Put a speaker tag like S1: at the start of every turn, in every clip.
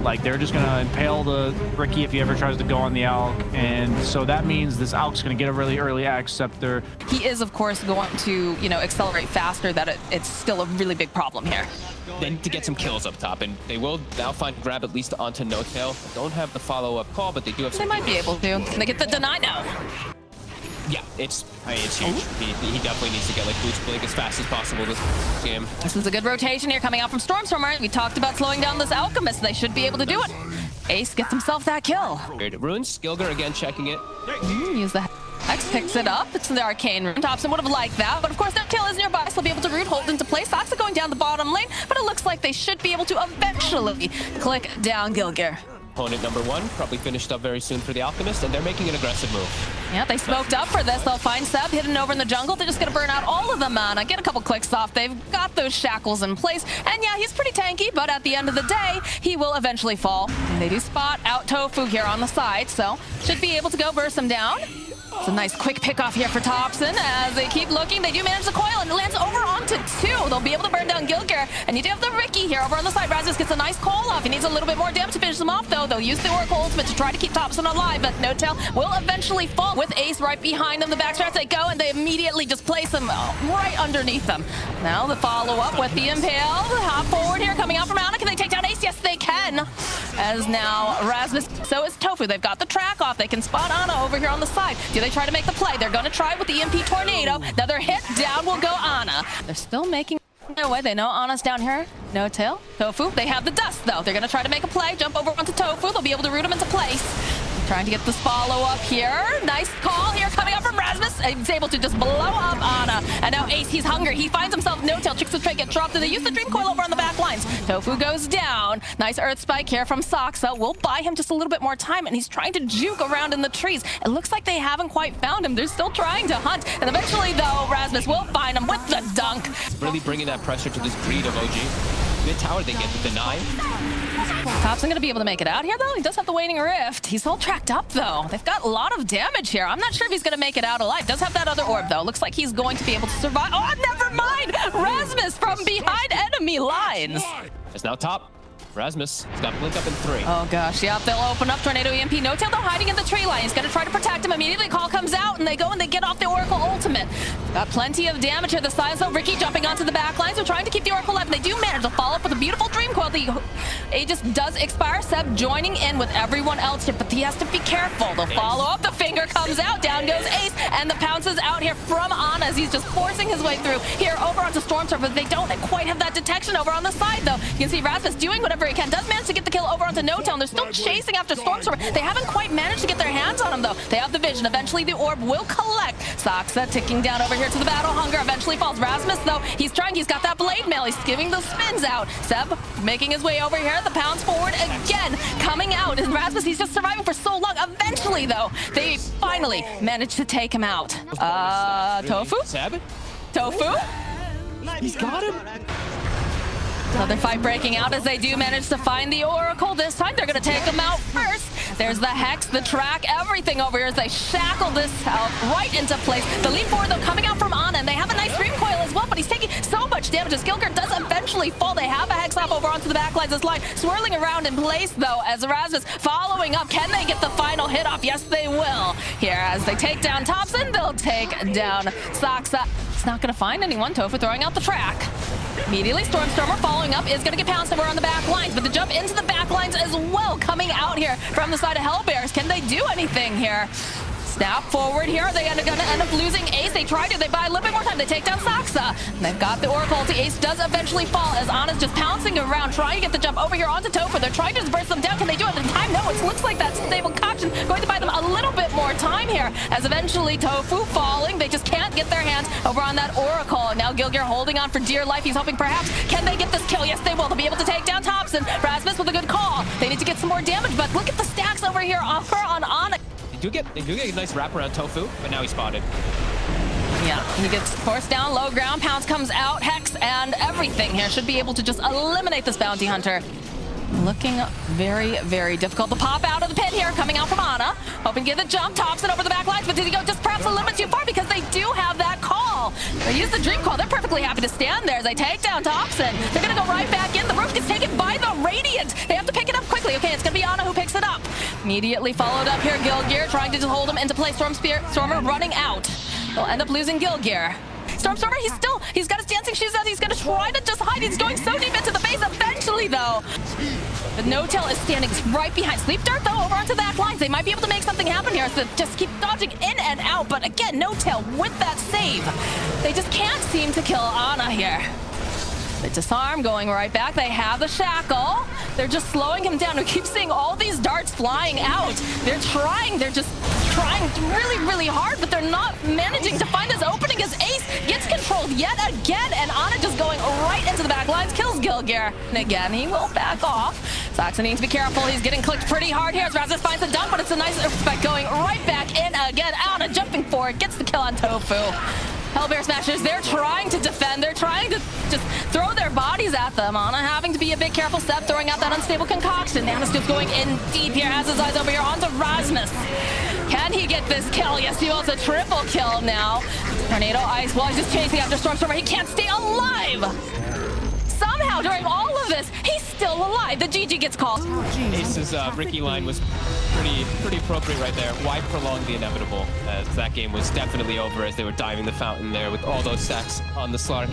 S1: Like, they're just gonna impale the Ricky if he ever tries to go on the Alk, and so that means this Alk's gonna get a really early Axe Scepter.
S2: He is, of course, going to, you know, accelerate faster. That it's still a really big problem here.
S3: They need to get some kills up top, and they will now find grab at least onto No Tail. Don't have the follow-up call, but they do have some.
S2: They might be able to. They get the deny now.
S3: Yeah, it's huge. He definitely needs to get like Boots Blink as fast as possible this game.
S2: This is a good rotation here coming out from Stormstormer. We talked about slowing down this Alchemist. They should be able to do it. Ace gets himself that kill.
S3: Runes, Skilger again checking it.
S2: Use the X, picks it up. It's the Arcane Rune. Thompson would have liked that, but of course that kill is nearby, so they'll be able to root hold into place. Soxa going down the bottom lane, but it looks like they should be able to eventually click down Gilgir.
S3: Opponent number one probably finished up very soon for the Alchemist, and they're making an aggressive move.
S2: Yeah, they smoked up for this. They'll find Seb hidden over in the jungle. They're just going to burn out all of the mana, get a couple clicks off. They've got those shackles in place. And yeah, he's pretty tanky, but at the end of the day, he will eventually fall. And they do spot out Tofu here on the side, so should be able to go burst him down. It's a nice quick pick off here for Thompson. As they keep looking, they do manage the coil, and it lands over onto two. They'll be able to burn down Gilgir. And you do have the Ricky here over on the side. Razmus gets a nice call off. He needs a little bit more damage to finish them off, though. They'll use the Oracle Ultimate to try to keep Thompson alive, but No Tail will eventually fall with Ace right behind them. The backstraps they go, and they immediately just place him right underneath them. Now the follow-up with the Impale. Hop forward here coming out from Anna. Can they take down Ace? Yes, they can. As now Razmus, so is Tofu. They've got the track off. They can spot Anna over here on the side. Do they try to make the play? They're going to try with the EMP Tornado. Another hit down will go Anna. They're still making their way. They know Anna's down here. No Tail. Tofu. They have the dust, though. They're going to try to make a play. Jump over onto Tofu. They'll be able to root him into place. Trying to get this follow-up here. Nice call here coming up from Razmus. He's able to just blow up Anna. And now Ace, he's hungry. He finds himself No Tail. Tricks the trade, get dropped, and they use the Dream Coil over on the back lines. Tofu goes down. Nice Earth Spike here from Soxa. We'll buy him just a little bit more time, and he's trying to juke around in the trees. It looks like they haven't quite found him. They're still trying to hunt. And eventually, though, Razmus will find him with the dunk.
S3: Really bringing that pressure to this greed of OG. Mid tower, they get the deny.
S2: Thompson going to be able to make it out here, though. He does have the Waning Rift. He's all tracked up, though. They've got a lot of damage here. I'm not sure if he's going to make it out alive. Does have that other orb, though. Looks like he's going to be able to survive. Oh, never mind! Razmus from behind enemy lines.
S3: It's now top. Rasmus has got Blink up in 3.
S2: Oh gosh, yep, they'll open up Tornado EMP. No Tail though hiding in the tree line. He's gonna try to protect him immediately. Call comes out and they go and they get off the Oracle Ultimate. Got plenty of damage here. The size though, Ricky jumping onto the back lines. They're trying to keep the Oracle alive. And they do manage to follow up with a beautiful Dream Coil. The Aegis does expire. Seb joining in with everyone else here, but he has to be careful. They'll follow up. The finger comes out. Down goes Ace, and the pounce is out here from Anna as he's just forcing his way through here over onto Stormstorm, but they don't quite have that detection over on the side though. You can see Rasmus doing whatever he can. Does manage to get the kill over onto No Tail. They're still chasing after Stormstorm. They haven't quite managed to get their hands on him though. They have the vision. Eventually the orb will collect. Soxa ticking down over here to the battle. Hunger eventually falls. Rasmus though, he's trying. He's got that blade mail. He's giving the spins out. Seb making his way over here. The pounce forward again coming out. And Rasmus, he's just surviving for so long. Eventually though, they finally managed to take him out. Tofu?
S3: Seb?
S2: Tofu?
S3: He's got him.
S2: Another fight breaking out as they do manage to find the Oracle. This time they're going to take him out first. There's the Hex, the track, everything over here as they shackle this out right into place. The leap forward though coming out from Anna, and they have a nice Dream Coil as well, but he's taking so much damage as Gilgir does eventually fall. They have a Hex off over onto the back lines. This line swirling around in place though as Erasmus following up. Can they get the final hit off? Yes, they will. Here as they take down Thompson, they'll take down Soxa. It's not going to find anyone. Tofu throwing out the track. Immediately, Stormstormer following up is going to get pounced over on the back lines, but the jump into the back lines as well coming out here from the side of Hellbears. Can they do anything here? Snap forward here. They are going to end up losing Ace. They try to. They buy a little bit more time. They take down Soxa. And they've got the Oracle. The Ace does eventually fall as Anna's just pouncing around, trying to get the jump over here onto Tofu. They're trying to just burst them down. Can they do it in time? No, it looks like that stable caution going to buy them a little bit more time here as eventually Tofu falling. They just can't get their hands over on that Oracle. Now Gilgir holding on for dear life. He's hoping perhaps, can they get this kill? Yes, they will. They'll be able to take down Thompson. Rasmus with a good call. They need to get some more damage, but look at the stacks over here on Anna.
S3: They do get a nice wrap around Tofu, but now he's spotted.
S2: Yeah, he gets forced down, low ground, pounce comes out, Hex, and everything here should be able to just eliminate this bounty hunter. Looking very, very difficult to pop out of the pit here, coming out from Anna. Hoping to get the jump, Thompson over the back lines, but did he go just perhaps a little bit too far because they do have that call. They use the Dream Call. They're perfectly happy to stand there as they take down Thompson. They're going to go right back in. The roof gets taken by the Radiant. They have to pick it up quickly. eventually. Okay, it's gonna be Ana who picks it up. Immediately followed up here, Gilgear trying to just hold him into play. Stormer running out. They'll end up losing Gilgear. Stormer, he's got his dancing shoes out. He's gonna try to just hide. He's going so deep into the base eventually, though. But No-Tail is standing right behind. Sleep Dart, though, over onto the back lines. They might be able to make something happen here. So just keep dodging in and out. But again, No-Tail with that save. They just can't seem to kill Ana here. They disarm, going right back. They have the shackle. They're just slowing him down. We keep seeing all these darts flying out. They're just trying really, really hard, but they're not managing to find this opening as Ace gets controlled yet again, and Ana just going right into the back lines, kills Gilgear. And again, he will back off. Saxon needs to be careful. He's getting clicked pretty hard here as Razmus finds a dunk, but it's a nice respect going right back in again. Ana jumping forward, gets the kill on Tofu. Hellbear Smashers, they're trying to defend. They're trying to just throw their bodies at them. Ana having to be a bit careful. Seb throwing out that unstable concoction. Nanoscoop going in deep here. Has his eyes over here onto Rasmus. Can he get this kill? Yes, he wants a triple kill now. Tornado Ice, while he's just chasing after Stormer. He can't stay alive. Somehow, during all of this, he's still alive. The GG gets called.
S3: Ace's Ricky line was pretty appropriate right there. Why prolong the inevitable? As that game was definitely over as they were diving the fountain there with all those stacks on the Slark.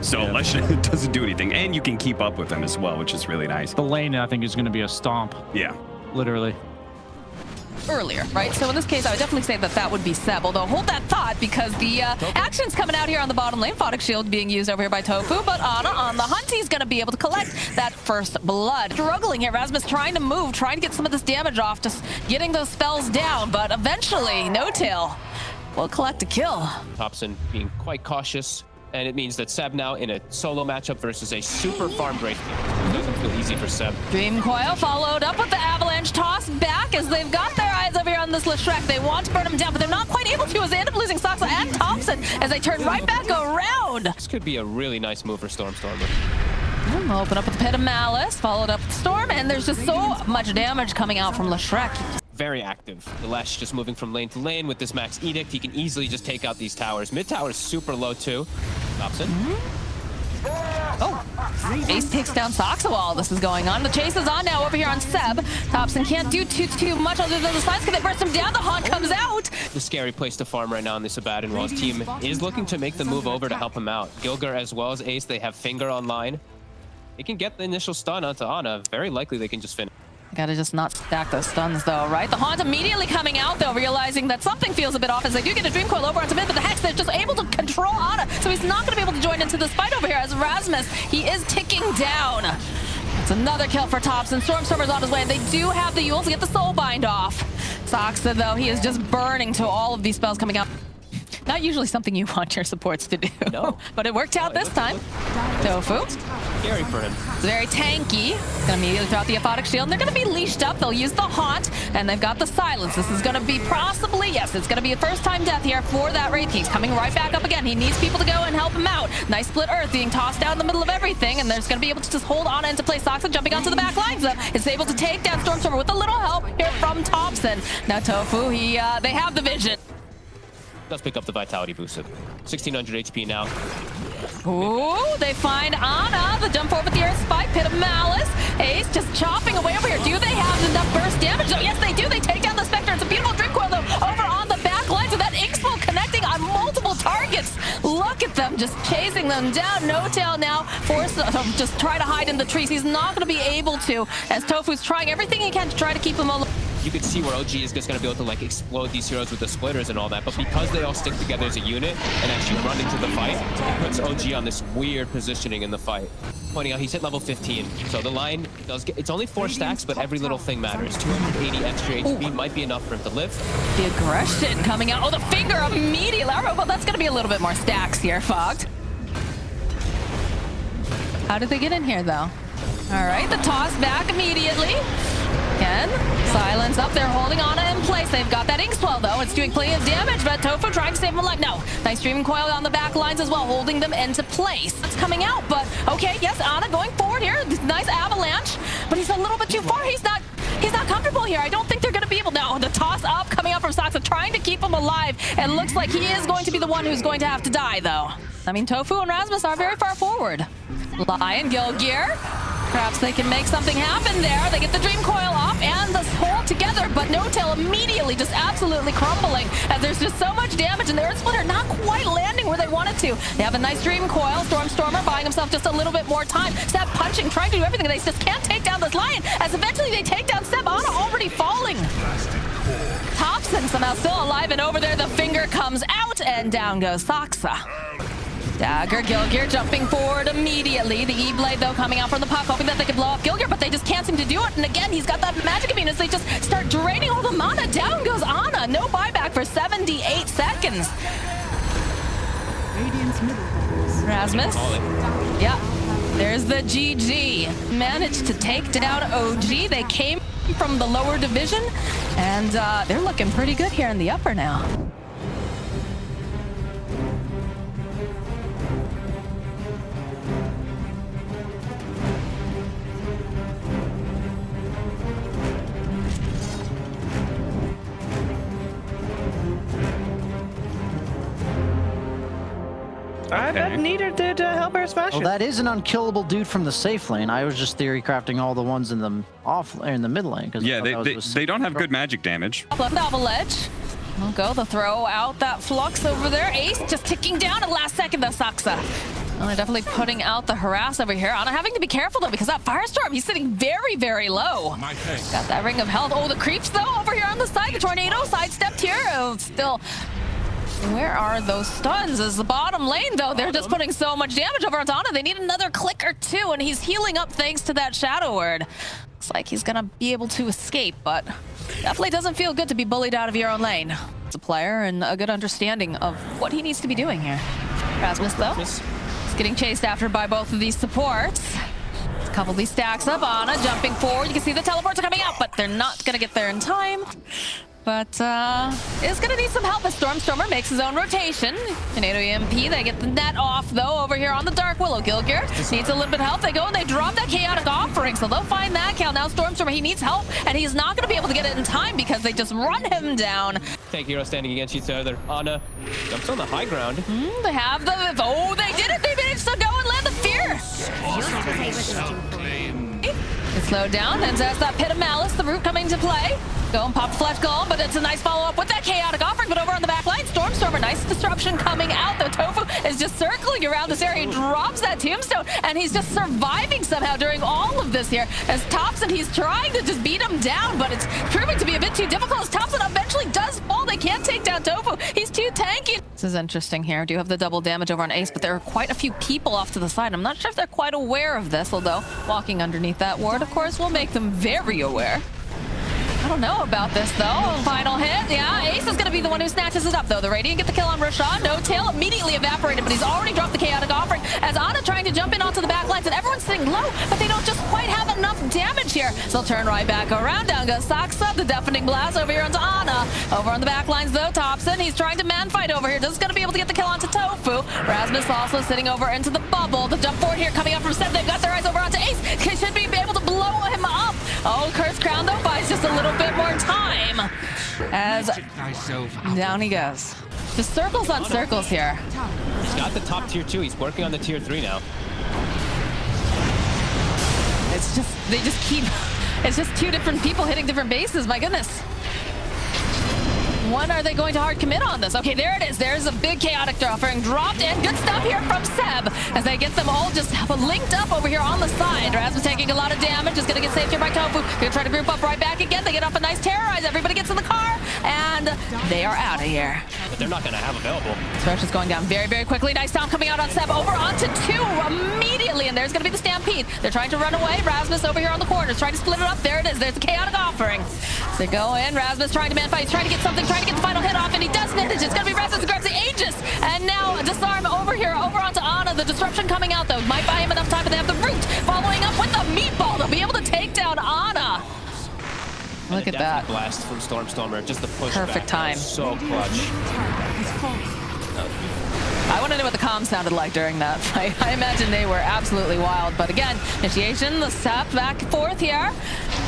S4: So Lush doesn't do anything, and you can keep up with him as well, which is really nice.
S1: The lane, I think, is going to be a stomp.
S4: Yeah.
S1: Literally.
S2: Earlier, right? So in this case, I would definitely say that would be Seb, although hold that thought because the action's coming out here on the bottom lane. Photic Shield being used over here by Tofu, but Ana on the hunt, he's going to be able to collect that first blood. Struggling here, Rasmus trying to move, trying to get some of this damage off, just getting those spells down, but eventually, No-Tail will collect a kill.
S3: Thompson being quite cautious. And it means that Seb now in a solo matchup versus a super farm break. It doesn't feel easy for Seb.
S2: Dream Coil followed up with the avalanche toss back as they've got their eyes over here on this Leshreck. They want to burn him down, but they're not quite able to as they end up losing Soxa and Thompson as they turn right back around.
S3: This could be a really nice move for Stormer.
S2: Open up with the Pit of Malice, followed up with Storm, and there's just so much damage coming out from Leshreck.
S3: Very active. The Lesh just moving from lane to lane with this max edict. He can easily just take out these towers. Mid tower is super low too. Thompson.
S2: Oh, Ace takes down Soxa while this is going on. The chase is on now over here on Seb. Thompson can't do too much other than the slides. Can they burst him down? The Haunt comes out.
S3: The scary place to farm right now in this Abaddon while his team is looking to make the move over to help him out. Gilgear as well as Ace, they have Finger online. They can get the initial stun onto Ana. Very likely they can just finish.
S2: Gotta just not stack those stuns though, right? The Haunt immediately coming out though, realizing that something feels a bit off as they do get a Dream Coil over onto mid, but the Hex, they're just able to control Ana, so he's not gonna be able to join into this fight over here as Rasmus, he is ticking down. It's another kill for Thompson. Stormer's on his way, and they do have the Yule to get the Soul Bind off. Soxa though, he is just burning to all of these spells coming out. Not usually something you want your supports to do. No. But it worked out this time. Tofu.
S3: Scary for him.
S2: It's very tanky. It's gonna immediately throw out the Aphotic Shield. And they're gonna be leashed up. They'll use the Haunt, and they've got the Silence. This is gonna be possibly, yes, it's gonna be a first-time death here for that Wraith. He's coming right back up again. He needs people to go and help him out. Nice split Earth being tossed down in the middle of everything, and they're just gonna be able to just hold on into place. Soxa jumping onto the back lines though. Is able to take down Stormer with a little help here from Thompson. Now Tofu, they have the vision.
S3: Does pick up the vitality boost of 1600 HP now.
S2: Ooh, they find Ana. The jump forward with the Earth Spike, Pit of Malice. Ace just chopping away over here. Do they have enough burst damage? Oh, yes, they do. They take down the Spectre. It's a beautiful Dream Coil, though, over on the back line. So that X-Bolt connecting on multiple targets. Look at them just chasing them down. No-Tail now forced to just try to hide in the trees. He's not going to be able to, as Tofu's trying everything he can to try to keep him alive.
S3: You could see where OG is just going to be able to like explode these heroes with the splitters and all that, but because they all stick together as a unit and actually run into the fight, it puts OG on this weird positioning in the fight. Pointing out, he's hit level 15, so the line does get, it's only 4 stacks, but every little thing matters. 280 extra HP might be enough for him to live.
S2: The aggression coming out. Oh, the finger immediately. Well, that's going to be a little bit more stacks here, Fogged. How did they get in here, though? All right, the toss back immediately. Again, silence up. They're holding Ana in place. They've got that ink swell though. It's doing plenty of damage, but Tofu trying to save him alive. No, nice Dream Coil on the back lines as well, holding them into place. It's coming out, but okay, yes, Ana going forward here. Nice avalanche, but he's a little bit too far. He's not comfortable here. I don't think they're going to be able to. No, the toss up coming up from Saksa, trying to keep him alive. It looks like he is going to be the one who's going to have to die, though. I mean, Tofu and Rasmus are very far forward. Lion, Gilgear. Perhaps they can make something happen there. They get the Dream Coil off and the hold together, but No Tail immediately just absolutely crumbling as there's just so much damage, and the Earth Splitter not quite landing where they wanted to. They have a nice Dream Coil. Stormer buying himself just a little bit more time. Seb punching, trying to do everything. They just can't take down this Lion, as eventually they take down Seb. Ana already falling. Thompson somehow still alive, and over there the finger comes out, and down goes Saksa. Dagger, Gilgear jumping forward immediately. The E-Blade, though, coming out from the puck, hoping that they can blow up Gilgear, but they just can't seem to do it. And again, he's got that magic immunity. They just start draining all the mana. Down goes Ana. No buyback for 78 seconds. Rasmus. Yeah. There's the GG. Managed to take down OG. They came from the lower division, and they're looking pretty good here in the upper now.
S5: I bet neither did Hellbear smash
S6: Well,
S5: it.
S6: that is an unkillable dude from the safe lane. I was just theory crafting all the ones in the in the mid lane.
S4: Yeah, they don't have good magic damage.
S2: Double edge. We'll go. They'll throw out that flux over there. Ace just ticking down at the last second, though, Saksa. Well, they're definitely putting out the harass over here. Ana having to be careful, though, because that Firestorm, he's sitting very, very low. Got that Ring of Health. Oh, the creeps, though, over here on the side. The Tornado sidestepped here. Oh, still... Where are those stuns? Is the bottom lane, though, they're just putting so much damage over on Ana. They need another click or two, and he's healing up thanks to that Shadow Word. Looks like he's gonna be able to escape, but definitely doesn't feel good to be bullied out of your own lane. It's a player and a good understanding of what he needs to be doing here. Rasmus, though, is getting chased after by both of these supports. A couple of these stacks up. Ana jumping forward. You can see the teleports are coming out, but they're not gonna get there in time. But is going to need some help as Stormer makes his own rotation. Tornado EMP, they get the net off, though, over here on the Dark Willow. Gilgear needs a little bit of help. They go and they drop that Chaotic Offering, so they'll find that Cal. Now Stormer, he needs help, and he's not going to be able to get it in time because they just run him down.
S3: Tank hero standing against each other. Ana jumps on the high ground.
S2: They have the... Oh, they did it! They managed to go and land the Fear! It's slowed down, and there's that Pit of Malice, the root coming to play. Go and pop Flesh Golem, but it's a nice follow-up with that Chaotic Offering. But over on the back line, Stormer, nice disruption coming out, though. Tofu is just circling around this area. He drops that Tombstone, and he's just surviving somehow during all of this here. As Thompson, he's trying to just beat him down, but it's proving to be a bit too difficult as Thompson eventually does fall. They can't take down Tofu. He's too tanky. This is interesting here. Do have the double damage over on Ace, but there are quite a few people off to the side. I'm not sure if they're quite aware of this, although walking underneath that ward, of course, will make them very aware. I don't know about this, though. Final hit. Yeah, Ace is going to be the one who snatches it up, though. The Radiant get the kill on Roshan. No Tail immediately evaporated, but he's already dropped the Chaotic Offering as Ana trying to jump in onto the back lines, and everyone's sitting low, but they don't just quite have enough damage here. So they'll turn right back around. Down goes Saksa, the Deafening Blast over here onto Ana. Over on the back lines, though, Thompson, he's trying to man-fight over here. Just going to be able to get the kill onto Tofu. Rasmus also sitting over into the bubble. The jump forward here coming up from Seb. They've got their eyes over onto Ace. They should be able to blow him up. Oh, Curse Crown, though, buys just a little bit more time as down he goes. Just circles on circles here.
S3: He's got the top tier 2. He's working on the tier 3 now.
S2: It's just, they just keep, it's just two different people hitting different bases. My goodness. When are they going to hard commit on this? Okay, there it is. There's a big Chaotic Offering dropped, and good stuff here from Seb as they get them all just linked up over here on the side. Rasmus taking a lot of damage, is going to get saved here by Tofu. Going to try to group up right back again. They get off a nice Terrorize. Everybody gets in the car, and they are out of here.
S3: But they're not going to have available.
S2: Thresh is going down very, very quickly. Nice stomp coming out on Seb. Over onto 2 immediately, and there's going to be the Stampede. They're trying to run away. Rasmus over here on the corners, trying to split it up. There it is. There's the Chaotic Offering. So they go in. Rasmus trying to man-fight. He's trying to get something, trying to get the final hit off, and he does manage. It's going to be Rasmus who grabs the Aegis. And now a Disarm over here, over onto Ana. The disruption coming out, though. Might buy him enough time, but they have the root following up with the meatball. They'll be able to take down Ana. Look at that.
S3: Blast from Stormstormer, just the push.
S2: Perfect time.
S3: So clutch.
S2: I want to know what the comms sounded like during that fight. I imagine they were absolutely wild. But again, initiation, the step back and forth here.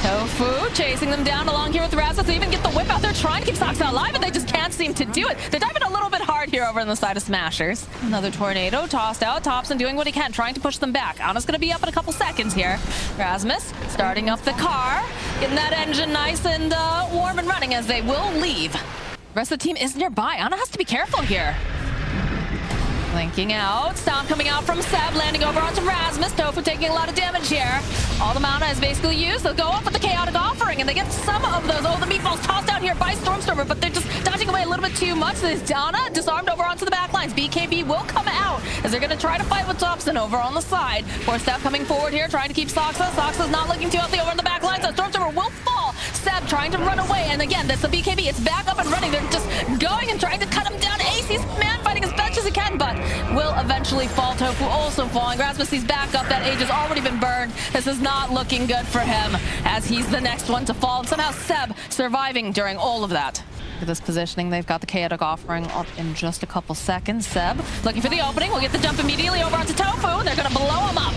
S2: Tofu chasing them down along here with Razmus. They even get the whip out there trying to keep Soxa alive, and they just can't seem to do it. They're diving a little bit hard here over on the side of Smashers. Another tornado tossed out. Thompson doing what he can, trying to push them back. Ana's going to be up in a couple seconds here. Razmus starting up the car, getting that engine nice and warm and running as they will leave. The rest of the team is nearby. Ana has to be careful here. Linking out. Stomp coming out from Seb, landing over onto Razmus. Tofu taking a lot of damage here. All the mana is basically used. They'll go up with the Chaotic Offering, and they get some of those. Oh, the meatballs tossed out here by Stormstormer, but they're just dodging away a little bit too much. This Ana disarmed over onto the back lines. BKB will come out as they're going to try to fight with Thompson over on the side. Fourth step coming forward here, trying to keep Soxa. Soxa's not looking too healthy over on the back lines. So Stormstormer will fall. Seb trying to run away, and again, that's the BKB. It's back up and running. They're just going and trying to cut him down. Ace, he's man fighting as best as he can, but will eventually fall. Tofu also falling. Rasmus, he's back up. That age has already been burned. This is not looking good for him as he's the next one to fall. And somehow Seb surviving during all of that. Look at this positioning. They've got the Chaotic Offering up in just a couple seconds. Seb looking for the opening. We'll get the jump immediately over onto Tofu. They're going to blow him up.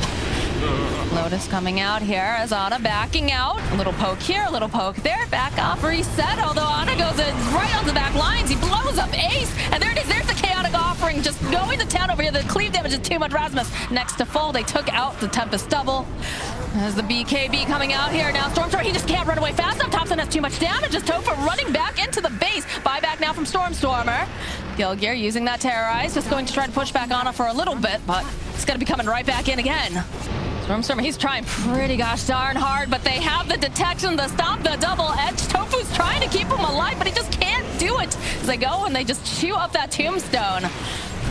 S2: Lotus coming out here as Ana backing out. A little poke here, a little poke there. Back off, reset. Although Ana goes in right on the back lines. He blows up Ace. And there it is. There's the Chaotic Offering just going to town over here. The cleave damage is too much. Rasmus next to fall. They took out the Tempest double. There's the BKB coming out here. Now Stormstormer, he just can't run away fast enough. Thompson has too much damage. As Tofu running back into the base. Buyback now from Stormstormer. Gilgear using that Terrorize. Just going to try to push back Ana for a little bit, but it's going to be coming right back in again. Stormstormer, he's trying pretty gosh darn hard, but they have the detection, the stomp, the double edge. Tofu's trying to keep him alive, but he just can't do it. As they go and they just chew up that tombstone.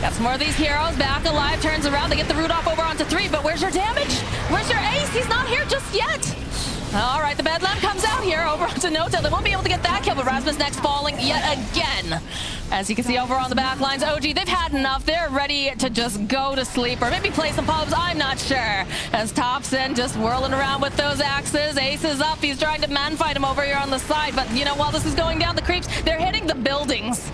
S2: Got some more of these heroes back alive, turns around, they get the root off over onto 3, but where's your damage? Where's your Ace? He's not here just yet. All right, the Bedlam comes out here over onto No-Tail. They won't be able to get that kill, but Rasmus next falling yet again. As you can see over on the back lines, OG, they've had enough. They're ready to just go to sleep or maybe play some pubs. I'm not sure. As Thompson just whirling around with those axes. Ace is up. He's trying to man fight him over here on the side. But, you know, while this is going down, the creeps, they're hitting the buildings.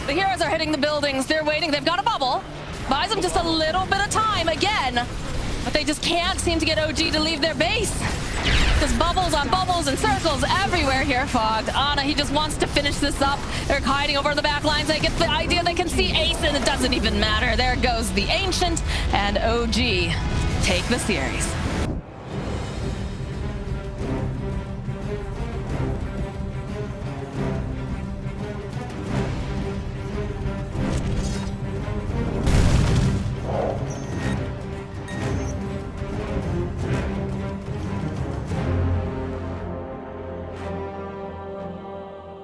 S2: The heroes are hitting the buildings. They're waiting. They've got a bubble. Buys them just a little bit of time again. But they just can't seem to get OG to leave their base. There's bubbles on bubbles and circles everywhere here, Fogged. Ana, he just wants to finish this up. They're hiding over the back lines. They get the idea they can see Ace, and it doesn't even matter. There goes the Ancient, and OG take the series.